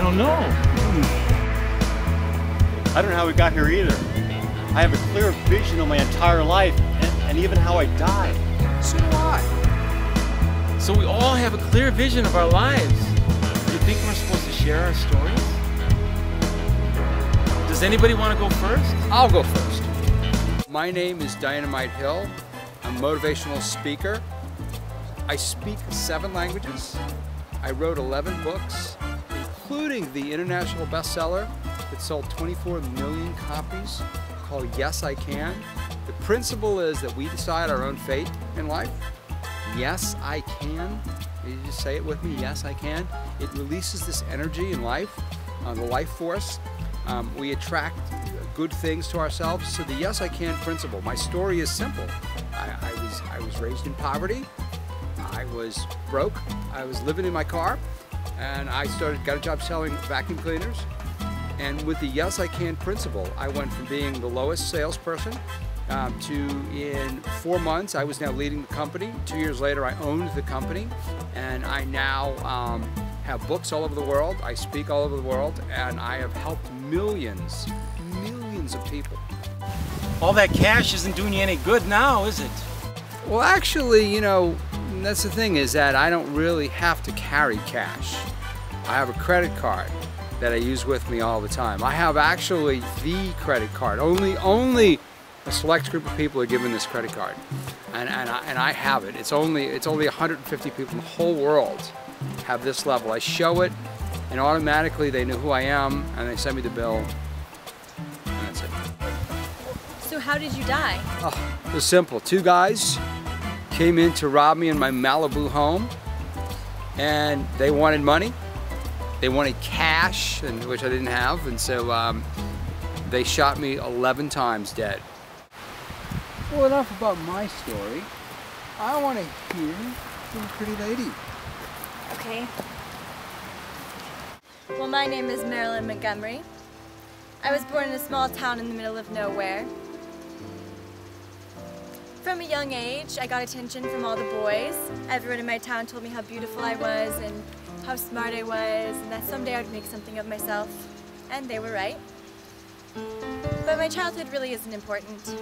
don't know. I don't know how we got here either. I have a clear vision of my entire life and even how I die. So do I. So we all have a clear vision of our lives. Do you think we're supposed to share our stories? Does anybody want to go first? I'll go first. My name is Dynamite Hill. I'm a motivational speaker. I speak 7 languages. I wrote 11 books, including the international bestseller that sold 24 million copies called Yes, I Can. The principle is that we decide our own fate in life. Yes, I can. You just say it with me, yes, I can. It releases this energy in life, the life force. We attract good things to ourselves. So the Yes, I Can principle. My story is simple. I was raised in poverty. I was broke. I was living in my car, and I got a job selling vacuum cleaners. And with the Yes, I Can principle, I went from being the lowest salesperson to, in 4 months, I was now leading the company. 2 years later, I owned the company, and I now have books all over the world. I speak all over the world, and I have helped millions of people. All that cash isn't doing you any good now, is it? Well, actually, you know, that's the thing, is that I don't really have to carry cash. I have a credit card that I use with me all the time. I have actually the credit card. Only a select group of people are given this credit card, and I have it. It's only 150 people in the whole world have this level. I show it, and automatically they know who I am, and they send me the bill, and that's it. So how did you die? Oh, it was simple. 2 guys came in to rob me in my Malibu home, and they wanted money. They wanted cash, which I didn't have, and so they shot me 11 times dead. Well, enough about my story. I want to hear from a pretty lady. Okay. Well, my name is Marilyn Montgomery. I was born in a small town in the middle of nowhere. From a young age, I got attention from all the boys. Everyone in my town told me how beautiful I was and how smart I was, and that someday I would make something of myself. And they were right. But my childhood really isn't important.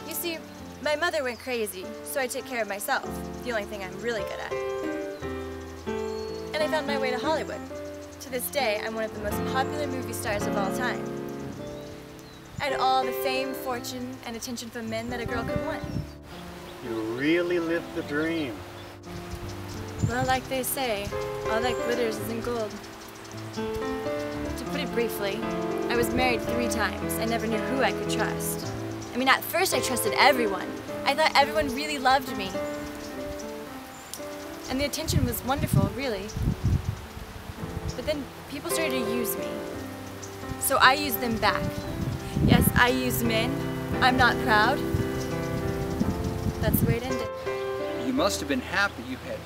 You see, my mother went crazy, so I took care of myself, the only thing I'm really good at. And I found my way to Hollywood. To this day, I'm one of the most popular movie stars of all time. I had all the fame, fortune, and attention from men that a girl could want. You really lived the dream. Well, like they say, all that glitters isn't gold. To put it briefly, I was married 3 times. I never knew who I could trust. I mean, at first I trusted everyone. I thought everyone really loved me. And the attention was wonderful, really. But then people started to use me. So I used them back. Yes, I used men. I'm not proud. That's the way it ended. You must have been happy you had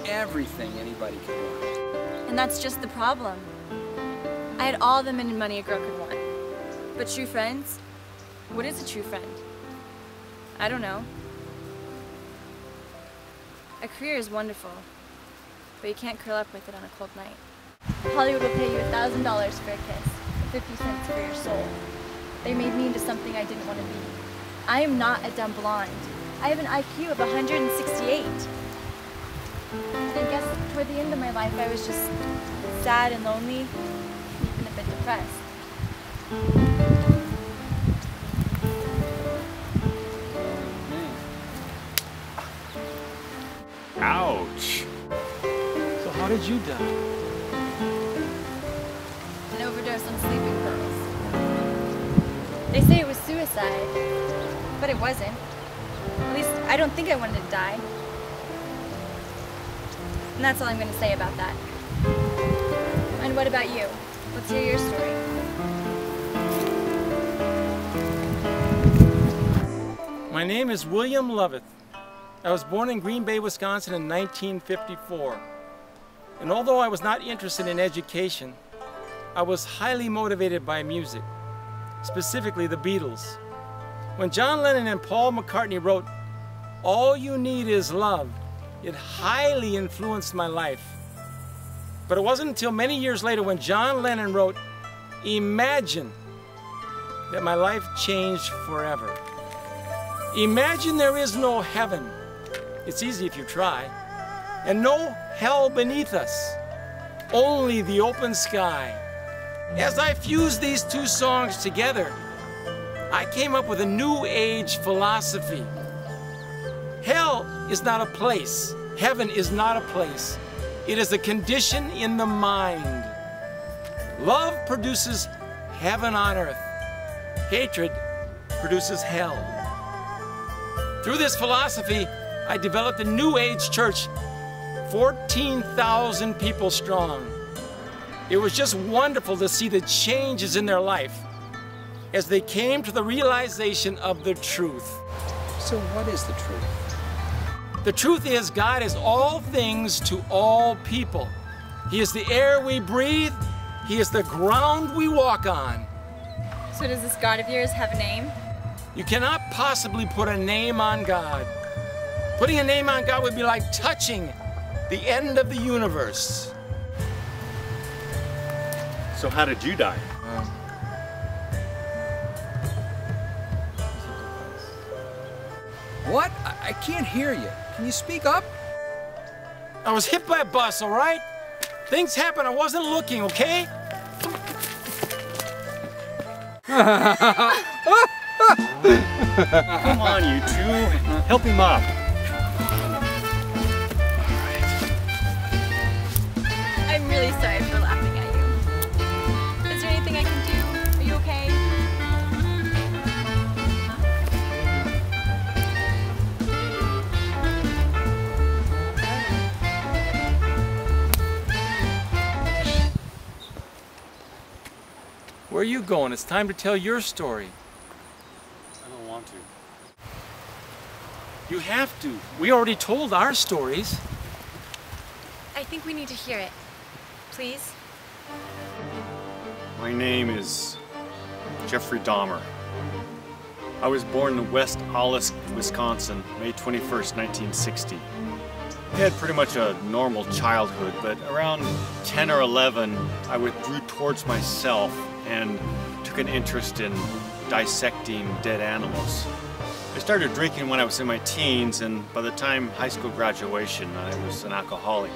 everything anybody could want. And that's just the problem. I had all the men and money a girl could want. But true friends? What is a true friend? I don't know. A career is wonderful, but you can't curl up with it on a cold night. Hollywood will pay you $1,000 for a kiss, 50 cents for your soul. They made me into something I didn't want to be. I am not a dumb blonde. I have an IQ of 168. And I guess toward the end of my life, I was just sad and lonely, even a bit depressed. Ouch. So how did you die? An overdose on sleeping pills. They say it was suicide, but it wasn't. At least, I don't think I wanted to die. And that's all I'm going to say about that. And what about you? Let's hear your story. My name is William Loveth. I was born in Green Bay, Wisconsin in 1954. And although I was not interested in education, I was highly motivated by music, specifically the Beatles. When John Lennon and Paul McCartney wrote, "All You Need Is Love," it highly influenced my life. But it wasn't until many years later when John Lennon wrote, "Imagine," that my life changed forever. Imagine there is no heaven. It's easy if you try. And no hell beneath us. Only the open sky. As I fused these two songs together, I came up with a new age philosophy. Hell is not a place. Heaven is not a place. It is a condition in the mind. Love produces heaven on earth. Hatred produces hell. Through this philosophy, I developed a new age church, 14,000 people strong. It was just wonderful to see the changes in their life as they came to the realization of the truth. So what is the truth? The truth is God is all things to all people. He is the air we breathe. He is the ground we walk on. So does this God of yours have a name? You cannot possibly put a name on God. Putting a name on God would be like touching the end of the universe. So how did you die? What? I can't hear you. Can you speak up? I was hit by a bus, all right? Things happen, I wasn't looking, okay? Come on, you two. Help him up. I'm really sorry for laughing at you. Is there anything I can do? Are you okay? Where are you going? It's time to tell your story. I don't want to. You have to. We already told our stories. I think we need to hear it. Please? My name is Jeffrey Dahmer. I was born in West Allis, Wisconsin, May 21st, 1960. I had pretty much a normal childhood, but around 10 or 11, I withdrew towards myself and took an interest in dissecting dead animals. I started drinking when I was in my teens, and by the time high school graduation, I was an alcoholic.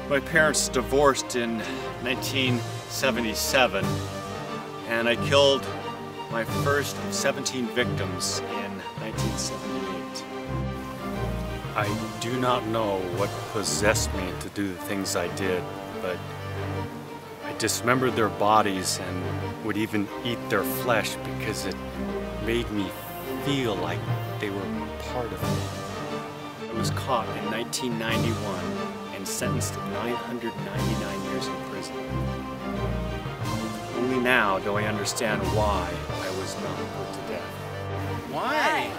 My parents divorced in 1977, and I killed my first of 17 victims in 1978. I do not know what possessed me to do the things I did, but I dismembered their bodies and would even eat their flesh because it made me feel like they were part of me. I was caught in 1991 and sentenced to 999 years in prison. Only now do I understand why I was not put to death. Why?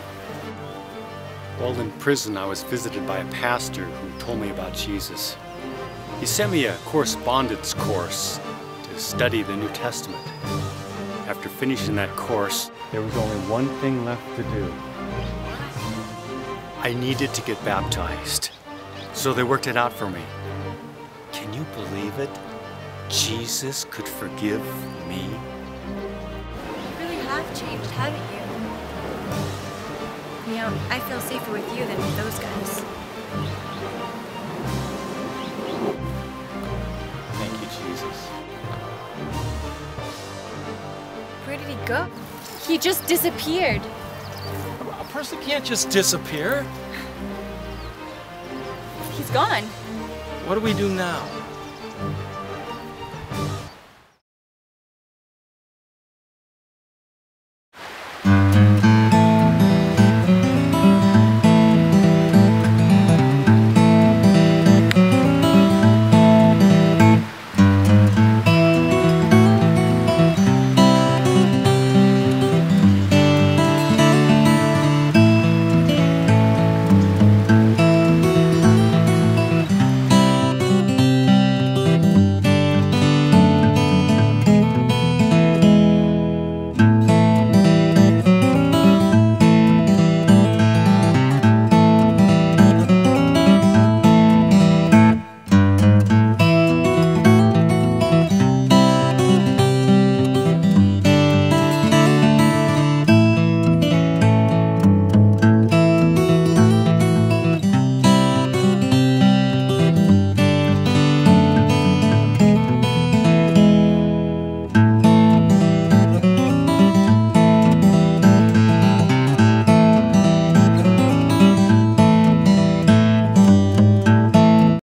While in prison, I was visited by a pastor who told me about Jesus. He sent me a correspondence course to study the New Testament. After finishing that course, there was only one thing left to do. I needed to get baptized. So they worked it out for me. Can you believe it? Jesus could forgive me? You really have changed, haven't you? You know, I feel safer with you than with those guys. Thank you, Jesus. Where did he go? He just disappeared. A person can't just disappear. He's gone. What do we do now?